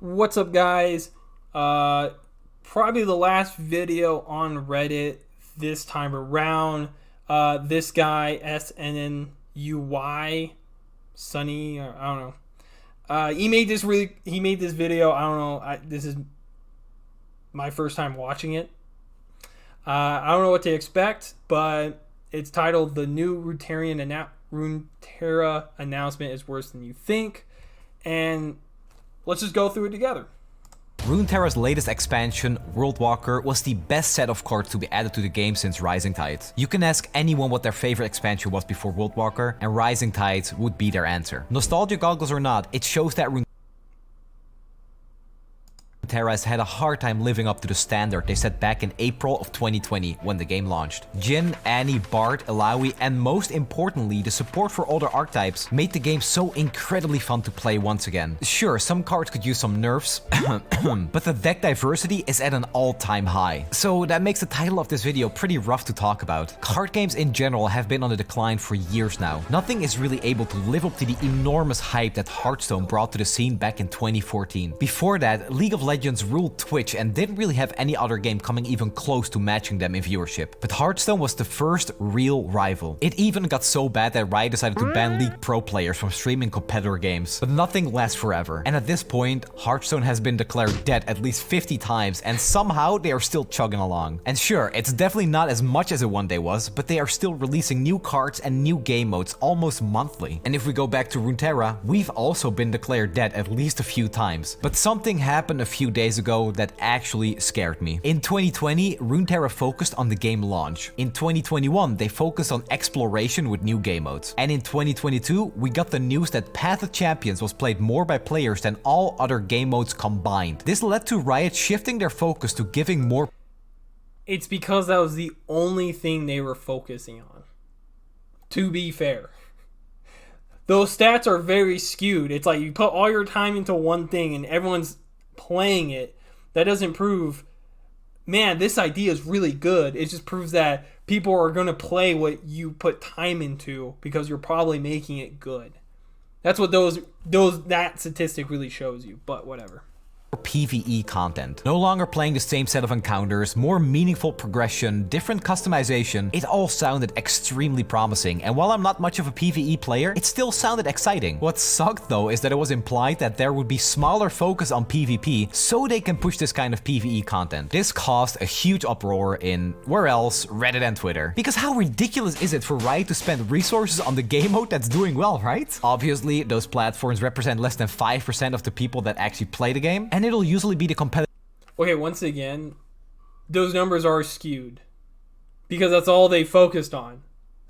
What's up, guys? Probably the last video on Reddit this time around. This guy SNNUY Sunny, or I don't know. He made this video. I don't know. This is my first time watching it. I don't know what to expect, but it's titled "The New Runeterra Announcement is Worse Than You Think," and let's just go through it together. Runeterra's latest expansion, Worldwalker, was the best set of cards to be added to the game since Rising Tides. You can ask anyone what their favorite expansion was before Worldwalker, and Rising Tides would be their answer. Nostalgia goggles or not, it shows that Runeterra has had a hard time living up to the standard they set back in April of 2020 when the game launched. Jhin, Annie, Bard, Illaoi, and most importantly, the support for older archetypes made the game so incredibly fun to play once again. Sure, some cards could use some nerfs, but the deck diversity is at an all-time high. So that makes the title of this video pretty rough to talk about. Card games in general have been on the decline for years now. Nothing is really able to live up to the enormous hype that Hearthstone brought to the scene back in 2014. Before that, League of Legends ruled Twitch and didn't really have any other game coming even close to matching them in viewership. But Hearthstone was the first real rival. It even got so bad that Riot decided to ban League Pro players from streaming competitor games. But nothing lasts forever. And at this point, Hearthstone has been declared dead at least 50 times, and somehow they are still chugging along. And sure, it's definitely not as much as it one day was, but they are still releasing new cards and new game modes almost monthly. And if we go back to Runeterra, we've also been declared dead at least a few times. But something happened a few days ago that actually scared me. In 2020, Runeterra focused on the game launch. In 2021, they focused on exploration with new game modes. And in 2022, we got the news that Path of Champions was played more by players than all other game modes combined. This led to Riot shifting their focus to giving more. It's because that was the only thing they were focusing on. To be fair. Those stats are very skewed. It's like you put all your time into one thing and everyone's playing it. That doesn't prove, man, this idea is really good. It just proves that people are going to play what you put time into because you're probably making it good. That's what that statistic really shows you, but whatever. PvE content. No longer playing the same set of encounters, more meaningful progression, different customization. It all sounded extremely promising, and while I'm not much of a PvE player, it still sounded exciting. What sucked though is that it was implied that there would be smaller focus on PvP so they can push this kind of PvE content. This caused a huge uproar in, where else, Reddit and Twitter. Because how ridiculous is it for Riot to spend resources on the game mode that's doing well, right? Obviously, those platforms represent less than 5% of the people that actually play the game, and it'll usually be the competitive. Okay, once again, those numbers are skewed because that's all they focused on.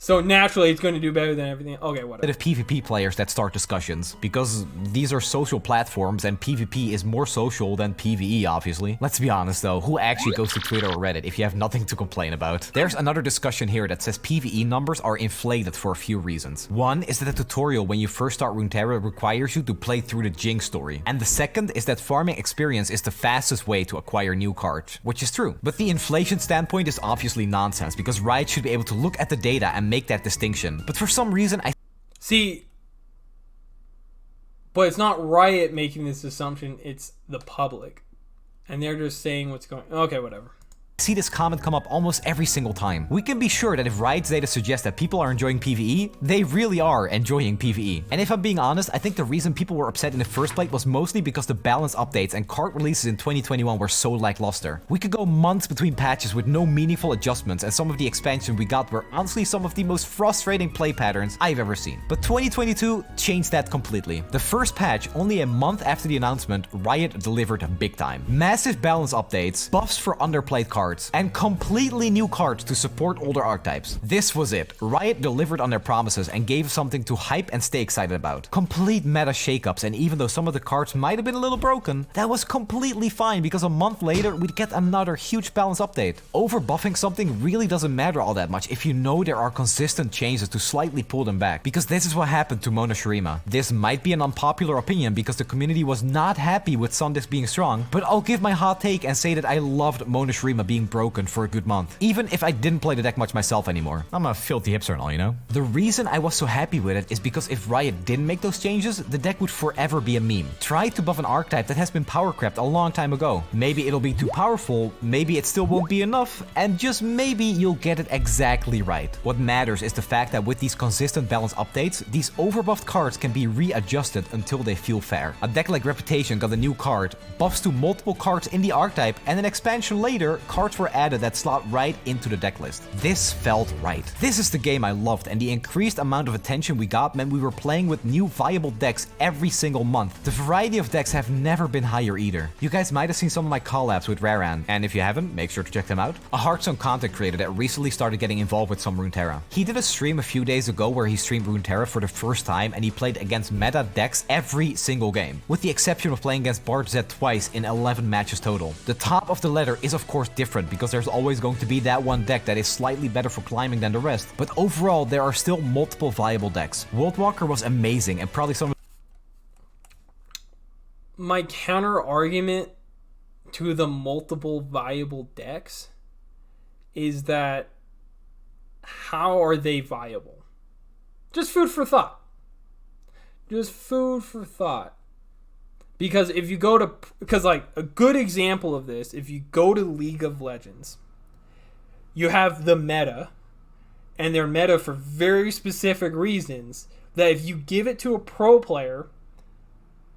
So naturally, it's going to do better than everything. Okay, whatever. PvP players that start discussions, because these are social platforms and PvP is more social than PvE, obviously. Let's be honest though, who actually goes to Twitter or Reddit if you have nothing to complain about? There's another discussion here that says PvE numbers are inflated for a few reasons. One is that the tutorial when you first start Runeterra requires you to play through the Jinx story. And the second is that farming experience is the fastest way to acquire new cards, which is true. But the inflation standpoint is obviously nonsense, because Riot should be able to look at the data and make that distinction. But for some reason, but it's not Riot making this assumption, it's the public. And they're just saying what's going. Okay, whatever. See this comment come up almost every single time. We can be sure that if Riot's data suggests that people are enjoying PvE, they really are enjoying PvE. And if I'm being honest, I think the reason people were upset in the first place was mostly because the balance updates and card releases in 2021 were so lackluster. We could go months between patches with no meaningful adjustments, and some of the expansions we got were honestly some of the most frustrating play patterns I've ever seen. But 2022 changed that completely. The first patch, only a month after the announcement, Riot delivered big time. Massive balance updates, buffs for underplayed cards, and completely new cards to support older archetypes. This was it. Riot delivered on their promises and gave something to hype and stay excited about. Complete meta shakeups, and even though some of the cards might have been a little broken, that was completely fine because a month later we'd get another huge balance update. Overbuffing something really doesn't matter all that much if you know there are consistent changes to slightly pull them back, because this is what happened to Mona Shurima. This might be an unpopular opinion because the community was not happy with Sundisk being strong, but I'll give my hot take and say that I loved Mona Shurima being being broken for a good month, even if I didn't play the deck much myself anymore. I'm a filthy hipster and all, you know? The reason I was so happy with it is because if Riot didn't make those changes, the deck would forever be a meme. Try to buff an archetype that has been power crept a long time ago. Maybe it'll be too powerful, maybe it still won't be enough, and just maybe you'll get it exactly right. What matters is the fact that with these consistent balance updates, these overbuffed cards can be readjusted until they feel fair. A deck like Reputation got a new card, buffs to multiple cards in the archetype, and an expansion later, cards were added that slot right into the deck list. This felt right. This is the game I loved, and the increased amount of attention we got meant we were playing with new viable decks every single month. The variety of decks have never been higher either. You guys might have seen some of my collabs with Raran, and if you haven't, make sure to check them out. A Hearthstone content creator that recently started getting involved with some Runeterra. He did a stream a few days ago where he streamed Runeterra for the first time, and he played against meta decks every single game, with the exception of playing against Bard Z twice in 11 matches total. The top of the ladder is of course different because there's always going to be that one deck that is slightly better for climbing than the rest, but overall there are still multiple viable decks. Worldwalker was amazing and probably some of my counter argument to the multiple viable decks is that how are they viable? Just food for thought. Just food for thought. Because if you go to, because like a good example of this, if you go to League of Legends, you have the meta, and they're meta for very specific reasons that if you give it to a pro player,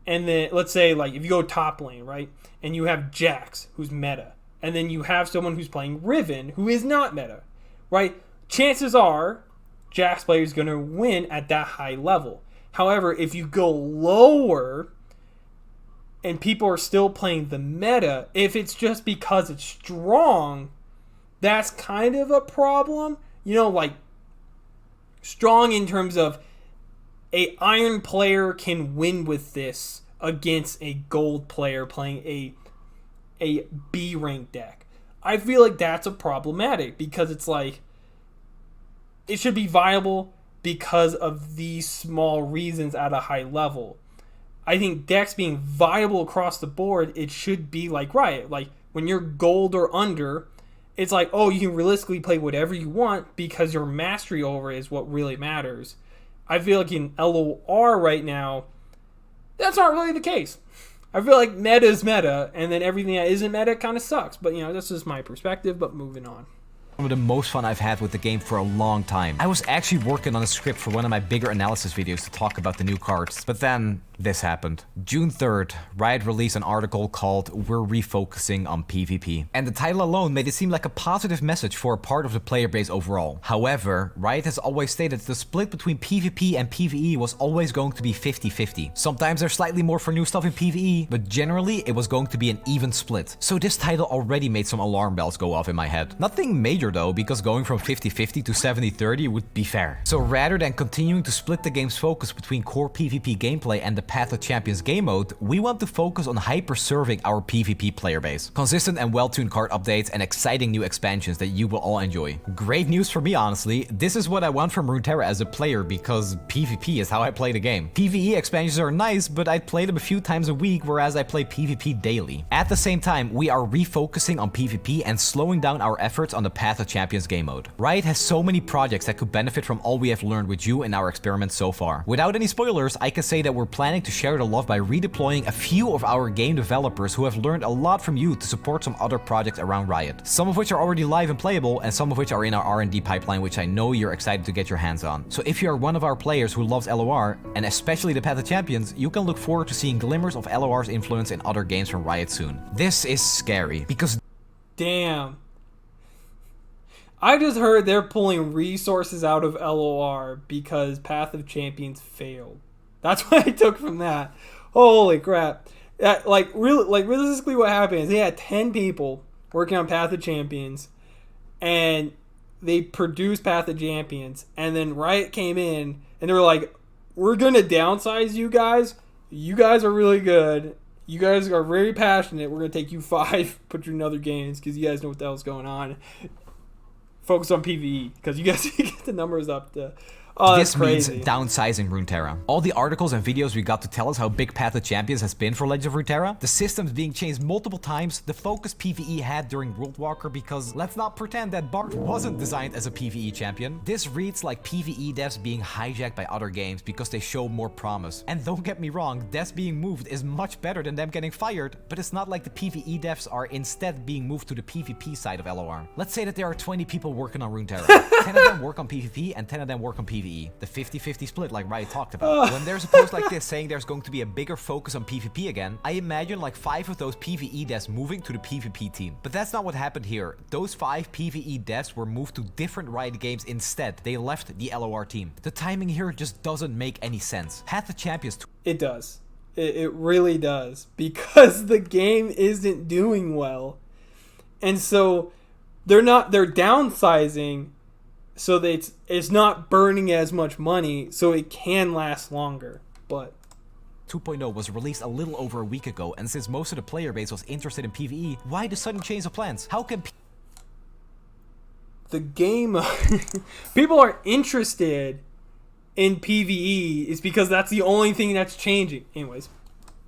and then let's say like if you go top lane, right, and you have Jax who's meta, and then you have someone who's playing Riven who is not meta, right? Chances are Jax player is going to win at that high level. However, if you go lower and people are still playing the meta, if it's just because it's strong, that's kind of a problem. You know, like strong in terms of a iron player can win with this against a gold player playing a B rank deck. I feel like that's a problematic because it's like it should be viable because of these small reasons at a high level. I think decks being viable across the board, it should be like Riot. Like when you're gold or under, it's like, oh, you can realistically play whatever you want because your mastery over it is what really matters. I feel like in LOR right now, that's not really the case. I feel like meta is meta, and then everything that isn't meta kind of sucks. But, you know, that's just my perspective, but moving on. Some of the most fun I've had with the game for a long time. I was actually working on a script for one of my bigger analysis videos to talk about the new cards, but then this happened. June 3rd, Riot released an article called We're Refocusing on PvP, and the title alone made it seem like a positive message for a part of the player base overall. However, Riot has always stated the split between PvP and PvE was always going to be 50-50. Sometimes there's slightly more for new stuff in PvE, but generally it was going to be an even split. So this title already made some alarm bells go off in my head. Nothing major though, because going from 50-50 to 70-30 would be fair. So rather than continuing to split the game's focus between core PvP gameplay and the Path of Champions game mode, we want to focus on hyper-serving our PvP player base. Consistent and well-tuned card updates and exciting new expansions that you will all enjoy. Great news for me, honestly. This is what I want from Runeterra as a player because PvP is how I play the game. PvE expansions are nice, but I play them a few times a week, whereas I play PvP daily. At the same time, we are refocusing on PvP and slowing down our efforts on the Path of Champions game mode. Riot has so many projects that could benefit from all we have learned with you in our experiments so far. Without any spoilers, I can say that we're planning to share the love by redeploying a few of our game developers who have learned a lot from you to support some other projects around Riot. Some of which are already live and playable, and some of which are in our R&D pipeline, which I know you're excited to get your hands on. So if you are one of our players who loves LOR, and especially the Path of Champions, you can look forward to seeing glimmers of LOR's influence in other games from Riot soon. This is scary, because damn. I just heard they're pulling resources out of LOR because Path of Champions failed. That's what I took from that. Holy crap. Realistically what happened is they had 10 people working on Path of Champions, and they produced Path of Champions, and then Riot came in, and they were like, we're going to downsize you guys. You guys are really good. You guys are very passionate. We're going to take you 5, put you in other games, because you guys know what the hell's going on. Focus on PvE, because you guys get the numbers up to Oh, that's This means crazy. downsizing Runeterra. All the articles and videos we got to tell us how big Path of Champions has been for Legends of Runeterra, the systems being changed multiple times, the focus PvE had during Worldwalker, because let's not pretend that Bard wasn't designed as a PvE champion. This reads like PvE devs being hijacked by other games because they show more promise. And don't get me wrong, devs being moved is much better than them getting fired, but it's not like the PvE devs are instead being moved to the PvP side of LOR. Let's say that there are 20 people working on Runeterra. 10 of them work on PvP and 10 of them work on PvE. The 50-50 split like Riot talked about. When there's a post like this saying there's going to be a bigger focus on PvP again, I imagine like 5 of those PvE devs moving to the PvP team. But that's not what happened here. Those 5 PvE devs were moved to different Riot games instead. They left the LOR team. The timing here just doesn't make any sense. Path of Champions... It does. It really does. Because the game isn't doing well. And so they're downsizing so that it's not burning as much money, so it can last longer. But 2.0 was released a little over a week ago, and since most of the player base was interested in PvE, why the sudden change of plans? How can the game people are interested in PvE is because that's the only thing that's changing. Anyways,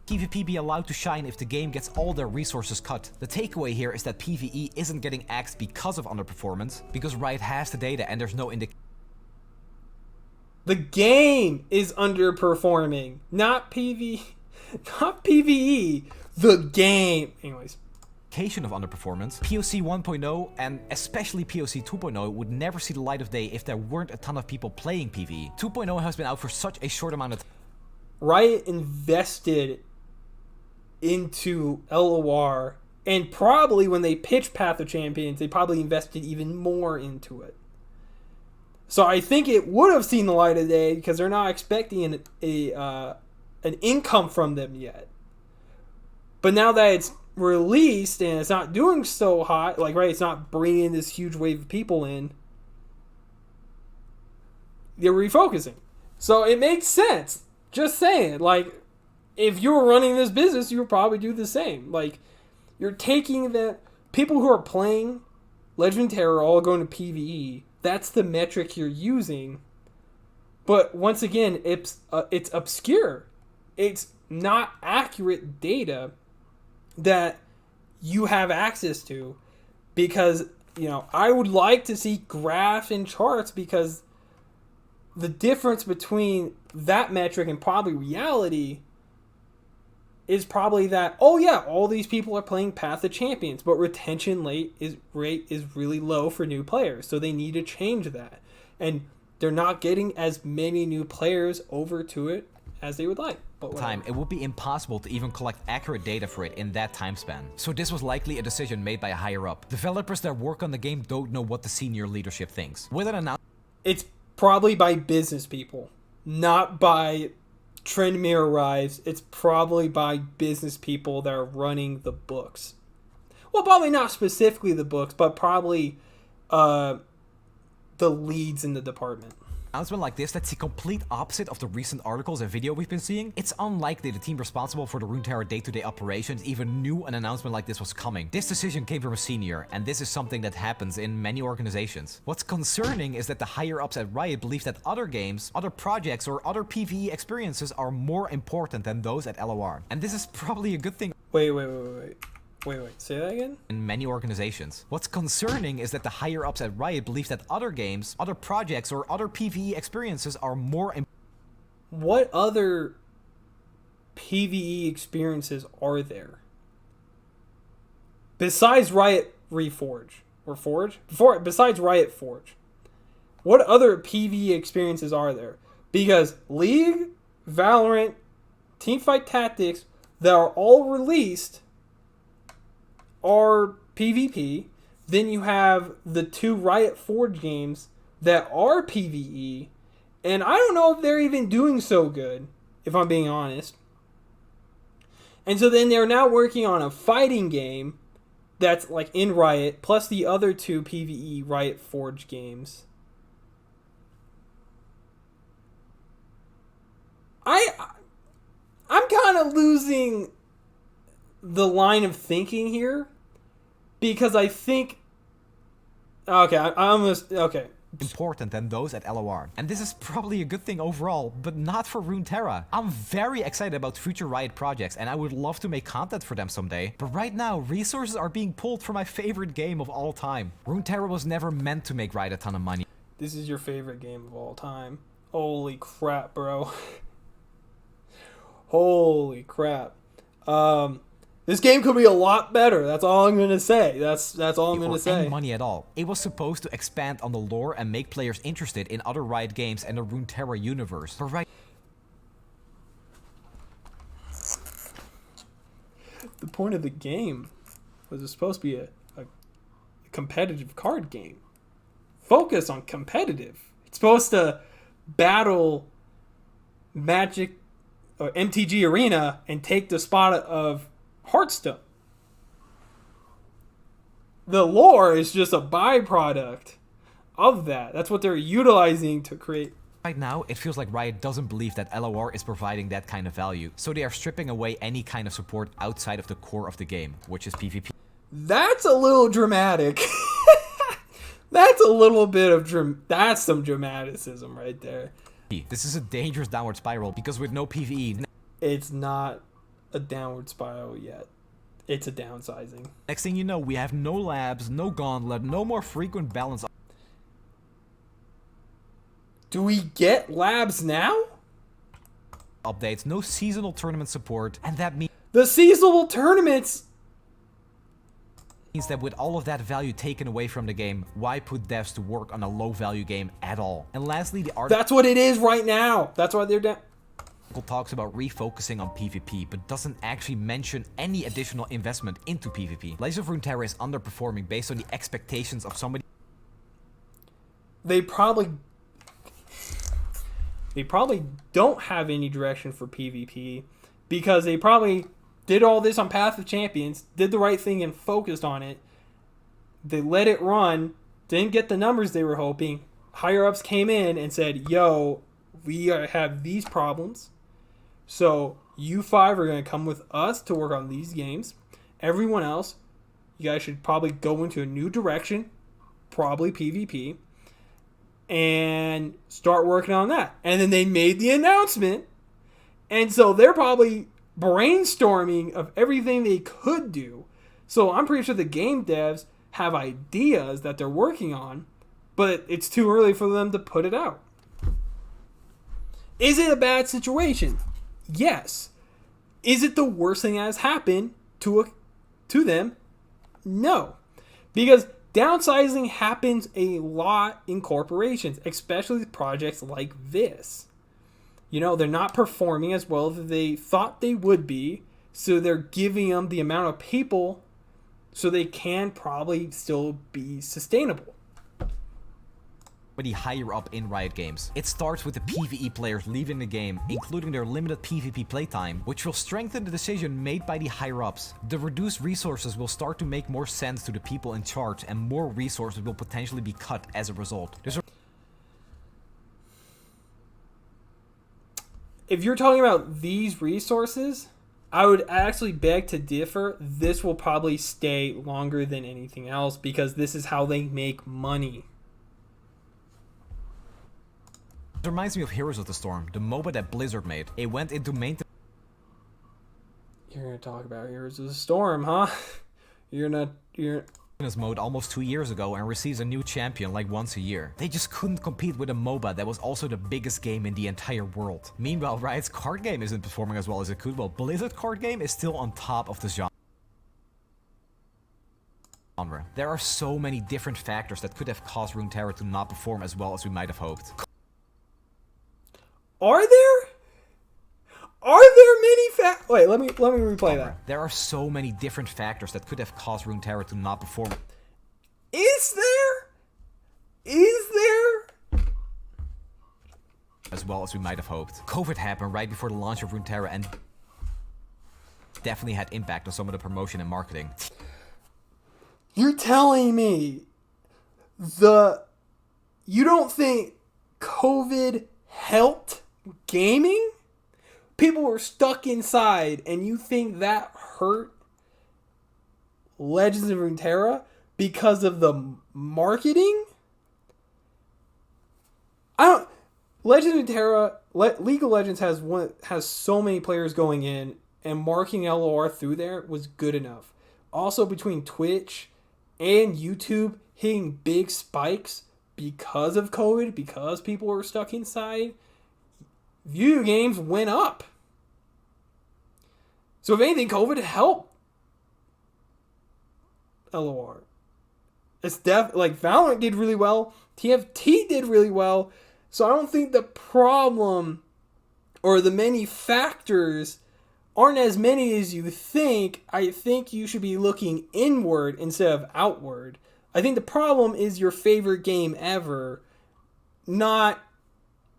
PvP be allowed to shine if the game gets all their resources cut? The takeaway here is that PvE isn't getting axed because of underperformance, because Riot has the data and there's no indication. The game is underperforming, not PvE. The game. Anyways. Of underperformance, POC 1.0 and especially POC 2.0 would never see the light of day if there weren't a ton of people playing PvE. 2.0 has been out for such a short amount of time. Riot invested into LOR, and probably when they pitched Path of Champions, they probably invested even more into it. So I think it would have seen the light of day because they're not expecting an income from them yet. But now that it's released and it's not doing so hot, like, right, it's not bringing this huge wave of people in, they're refocusing. So it makes sense. Just saying, like, if you were running this business, you would probably do the same. Like, you're taking the people who are playing Legend Terror all going to PvE. That's the metric you're using. But once again, it's obscure. It's not accurate data that you have access to, because, you know, I would like to see graphs and charts, because the difference between that metric and probably reality is probably that, oh yeah, all these people are playing Path of Champions, but retention rate is really low for new players, so they need to change that. And they're not getting as many new players over to it as they would like. But time, it would be impossible to even collect accurate data for it in that time span. So this was likely a decision made by a higher up. Developers that work on the game don't know what the senior leadership thinks. With an announcement, it's probably by business people, not by Trend Mirror Rise. It's probably by business people that are running the books. Well, probably not specifically the books, but probably the leads in the department. Announcement like this that's the complete opposite of the recent articles and video we've been seeing. It's unlikely the team responsible for the Runeterra day-to-day operations even knew an announcement like this was coming. This decision came from a senior, and this is something that happens in many organizations. What's concerning is that the higher-ups at Riot believe that other games, other projects, or other PvE experiences are more important than those at LOR. And this is probably a good thing. Wait, say that again? In many organizations. What's concerning is that the higher-ups at Riot believe that other games, other projects, or other PvE experiences are more important. What other PvE experiences are there? Besides Riot Reforge? Or Forge? Besides Riot Forge. What other PvE experiences are there? Because League, Valorant, Teamfight Tactics, that are all released are PvP. Then you have the 2 Riot Forge games that are PvE, and I don't know if they're even doing so good, if I'm being honest. And so then they're now working on a fighting game that's like in Riot, plus the other 2 PvE Riot Forge games. I'm kind of losing the line of thinking here, because I think, okay, important than those at LOR. And this is probably a good thing overall, but not for Runeterra. I'm very excited about future Riot projects and I would love to make content for them someday, but right now resources are being pulled from my favorite game of all time. Runeterra was never meant to make Riot a ton of money. This is your favorite game of all time. Holy crap, bro. Holy crap. This game could be a lot better. That's all I'm gonna say. That's all I'm gonna say. Any money at all. It was supposed to expand on the lore and make players interested in other Riot games and the Runeterra universe. But right. The point of the game was it supposed to be a competitive card game. Focus on competitive. It's supposed to battle Magic or MTG Arena and take the spot of Hearthstone. The lore is just a byproduct of that. That's what they're utilizing to create. Right now, it feels like Riot doesn't believe that LOR is providing that kind of value, so they are stripping away any kind of support outside of the core of the game, which is PvP. That's a little dramatic. That's a little bit of that's some dramaticism right there. This is a dangerous downward spiral because with no PvE... It's not a downward spiral yet. It's a downsizing. Next thing you know, we have no labs, no gauntlet, no more frequent balance. Do we get labs now? Updates, no seasonal tournament support, and that means... The seasonal tournaments... means that with all of that value taken away from the game, why put devs to work on a low value game at all? And lastly, the article... That's what it is right now. That's why they're down. Talks about refocusing on PvP, but doesn't actually mention any additional investment into PvP. Blaze of Runeterra is underperforming based on the expectations of somebody. They probably don't have any direction for PvP because they probably did all this on Path of Champions, did the right thing and focused on it. They let it run, didn't get the numbers they were hoping. Higher ups came in and said, yo, we have these problems. So you five are going to come with us to work on these games. Everyone else, you guys should probably go into a new direction, probably PvP, and start working on that. And then they made the announcement. And so they're probably brainstorming of everything they could do. So I'm pretty sure the game devs have ideas that they're working on, but it's too early for them to put it out. Is it a bad situation? Yes. Is it the worst thing that has happened to them? No. Because downsizing happens a lot in corporations, especially projects like this. You know, they're not performing as well as they thought they would be, so they're giving them the amount of people so they can probably still be sustainable. Higher up in Riot Games. It starts with the PvE players leaving the game, including their limited PvP playtime, which will strengthen the decision made by the higher ups. The reduced resources will start to make more sense to the people in charge, and more resources will potentially be cut as a result. If you're talking about these resources, I would actually beg to differ. This will probably stay longer than anything else because this is how they make money. It reminds me of Heroes of the Storm, the MOBA that Blizzard made. It went into maintenance. You're gonna talk about Heroes of the Storm, huh? You're mode almost 2 years ago and receives a new champion like once a year. They just couldn't compete with a MOBA that was also the biggest game in the entire world. Meanwhile, Riot's card game isn't performing as well as it could, while Blizzard card game is still on top of the genre. There are so many different factors that could have caused Runeterra to not perform as well as we might have hoped. Are there? Are there many Wait, let me replay that. There are so many different factors that could have caused Runeterra to not perform. Is there? Is there? As well as we might have hoped. COVID happened right before the launch of Runeterra and definitely had impact on some of the promotion and marketing. You're telling me you don't think COVID helped gaming? People were stuck inside, and you think that hurt Legends of Runeterra because of the marketing? I don't. Legends of Terra, League of Legends has so many players going in, and marking LOR through there was good enough. Also, between Twitch and YouTube hitting big spikes because of COVID, because people were stuck inside, video games went up. So if anything, COVID helped LOR. It's like Valorant did really well, TFT did really well. So I don't think the problem or the many factors aren't as many as you think. I think you should be looking inward instead of outward. I think the problem is your favorite game ever, not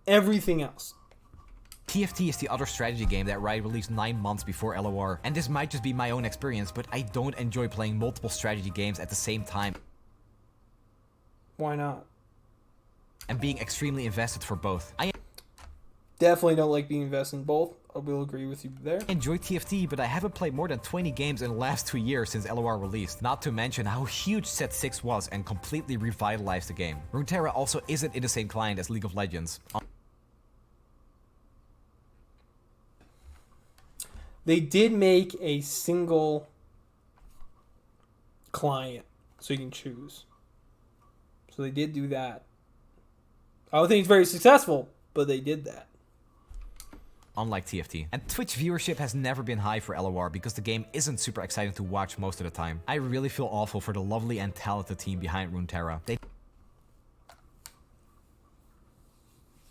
everything else. TFT is the other strategy game that Riot released 9 months before LOR, and this might just be my own experience, but I don't enjoy playing multiple strategy games at the same time. Why not? And being extremely invested for both. I Definitely don't like being invested in both. I will agree with you there. enjoy TFT, but I haven't played more than 20 games in the last 2 years since LOR released. Not to mention how huge Set 6 was and completely revitalized the game. Runeterra also isn't in the same client as League of Legends. They did make a single client so you can choose. So they did do that. I don't think it's very successful, but they did that. Unlike TFT. And Twitch viewership has never been high for LOR because the game isn't super exciting to watch most of the time. I really feel awful for the lovely and talented team behind Runeterra. They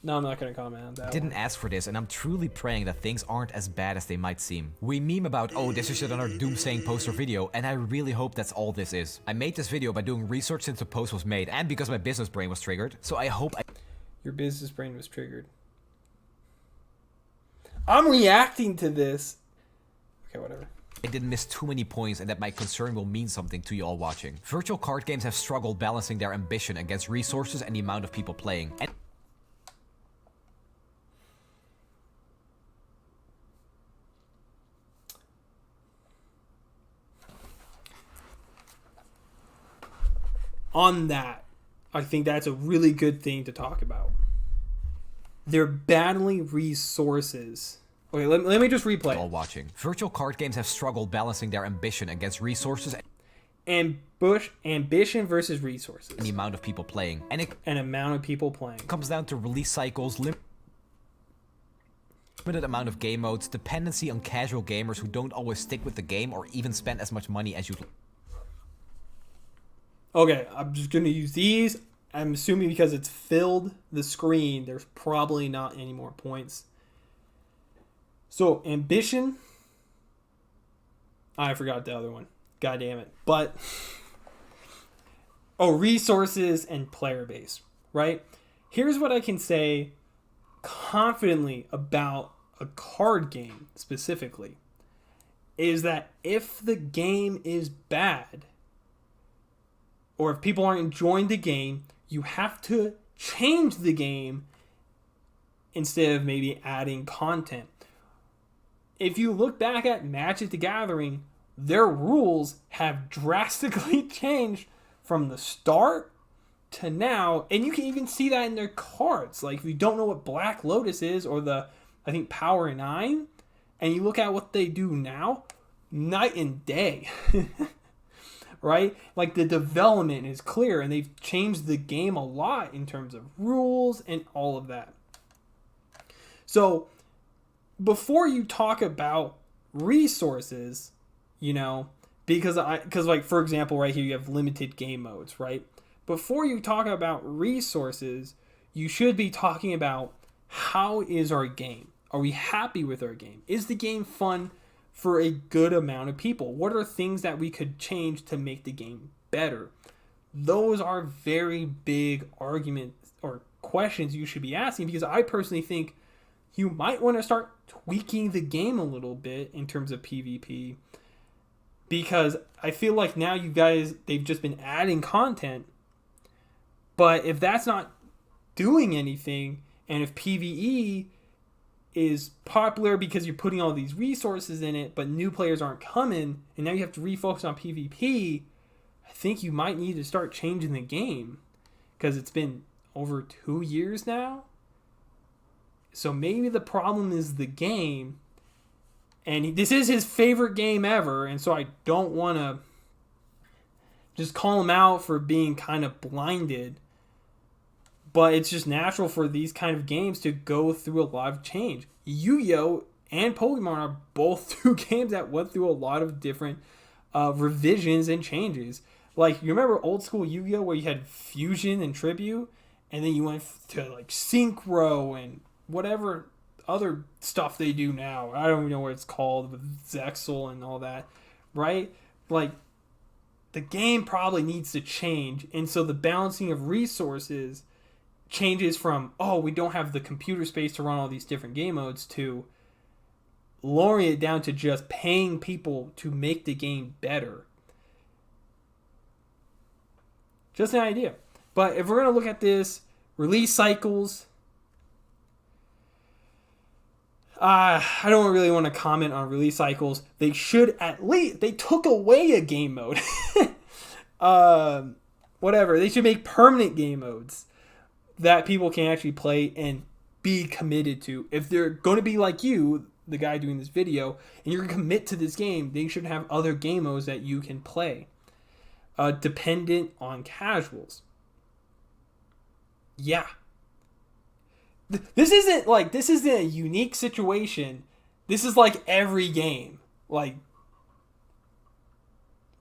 No, I'm not going to comment on that. didn't ask for this, and I'm truly praying that things aren't as bad as they might seem. We meme about, oh, this is another doomsaying poster video, and I really hope that's all this is. I made this video by doing research since the post was made, and because my business brain was triggered, so I hope Your business brain was triggered. I'm reacting to this. Okay, whatever. I didn't miss too many points and that my concern will mean something to you all watching. Virtual card games have struggled balancing their ambition against resources and the amount of people playing. And on that, I think that's a really good thing to talk about. They're battling resources. Okay, let me just replay. all watching. Virtual card games have struggled balancing their ambition against resources Ambition versus resources. and the amount of people playing. And it An amount of people playing. comes down to release cycles, limited amount of game modes, dependency on casual gamers who don't always stick with the game or even spend as much money as you'd like. Okay, I'm just going to use these. I'm assuming because it's filled the screen, there's probably not any more points. So, ambition. I forgot the other one. God damn it. But, resources and player base, right? Here's what I can say confidently about a card game specifically, is that if the game is bad, or if people aren't enjoying the game, you have to change the game instead of maybe adding content. If you look back at Magic the Gathering, their rules have drastically changed from the start to now, and you can even see that in their cards. Like, if you don't know what Black Lotus is, or I think Power 9, and you look at what they do now, night and day. Right? Like, the development is clear, and they've changed the game a lot in terms of rules and all of that. So, before you talk about resources, because like, for example, right here you have limited game modes, right? Before you talk about resources, you should be talking about, how is our game? Are we happy with our game? Is the game fun for a good amount of people? What are things that we could change to make the game better? Those are very big arguments or questions you should be asking, because I personally think you might want to start tweaking the game a little bit in terms of PvP, because I feel like now they've just been adding content, but if that's not doing anything, and if PvE is popular because you're putting all these resources in it, but new players aren't coming, and now you have to refocus on PvP, I think you might need to start changing the game, because it's been over 2 years now. So maybe the problem is the game. And this is his favorite game ever. And so I don't want to just call him out for being kind of blinded. But it's just natural for these kind of games to go through a lot of change. Yu-Gi-Oh! And Pokemon are both two games that went through a lot of different revisions and changes. Like, you remember old school Yu-Gi-Oh! Where you had Fusion and Tribute, and then you went to like Synchro and whatever other stuff they do now. I don't even know what it's called, with Zexal and all that, right? Like, the game probably needs to change, and so the balancing of resources changes from, oh, we don't have the computer space to run all these different game modes, to lowering it down to just paying people to make the game better. Just an idea. But if we're going to look at this, release cycles, I don't really want to comment on release cycles. They should at least, they took away a game mode. Whatever. They should make permanent game modes that people can actually play and be committed to. If they're going to be like you, the guy doing this video, and you're going to commit to this game, they should have other game modes that you can play. Dependent on casuals. Yeah. This isn't a unique situation. This is like every game. Like,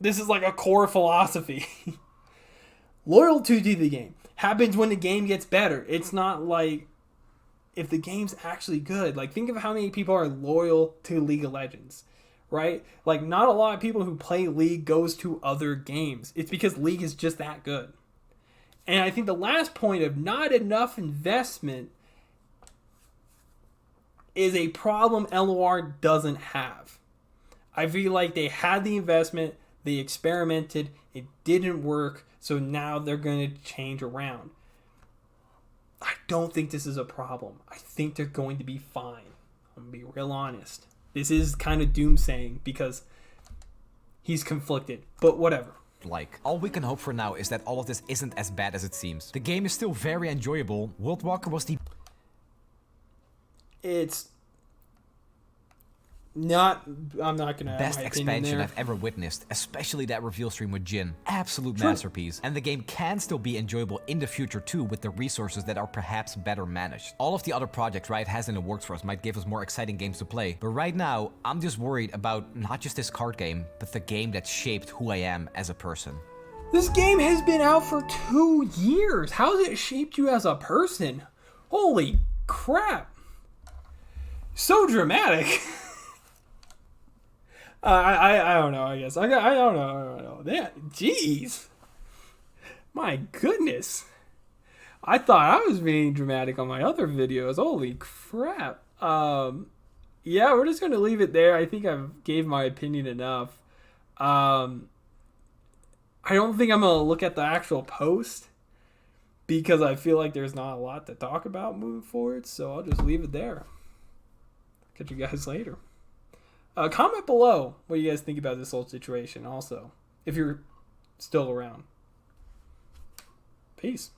this is like a core philosophy. Loyalty to the game happens when the game gets better. It's not like if the game's actually good. Like, think of how many people are loyal to League of Legends, right? Like, not a lot of people who play League goes to other games. It's because League is just that good. And I think the last point of not enough investment is a problem LOR doesn't have. I feel like they had the investment, they experimented, it didn't work, so now they're going to change around. I don't think this is a problem. I think they're going to be fine. I'm going to be real honest. This is kind of doomsaying because he's conflicted, but whatever. Like, all we can hope for now is that all of this isn't as bad as it seems. The game is still very enjoyable. World Walker was the... It's not... I'm not going to... best expansion I've ever witnessed, especially that reveal stream with Jin. Absolute masterpiece. And the game can still be enjoyable in the future too, with the resources that are perhaps better managed. All of the other projects Riot has in the works for us might give us more exciting games to play, but right now, I'm just worried about not just this card game, but the game that shaped who I am as a person. This game has been out for 2 years. How has it shaped you as a person? Holy crap. So dramatic. I don't know, I guess. I don't know. Jeez. My goodness. I thought I was being dramatic on my other videos. Holy crap. Yeah, we're just going to leave it there. I think I've gave my opinion enough. I don't think I'm going to look at the actual post because I feel like there's not a lot to talk about moving forward. So I'll just leave it there. Catch you guys later. Comment below what you guys think about this whole situation also, if you're still around. Peace.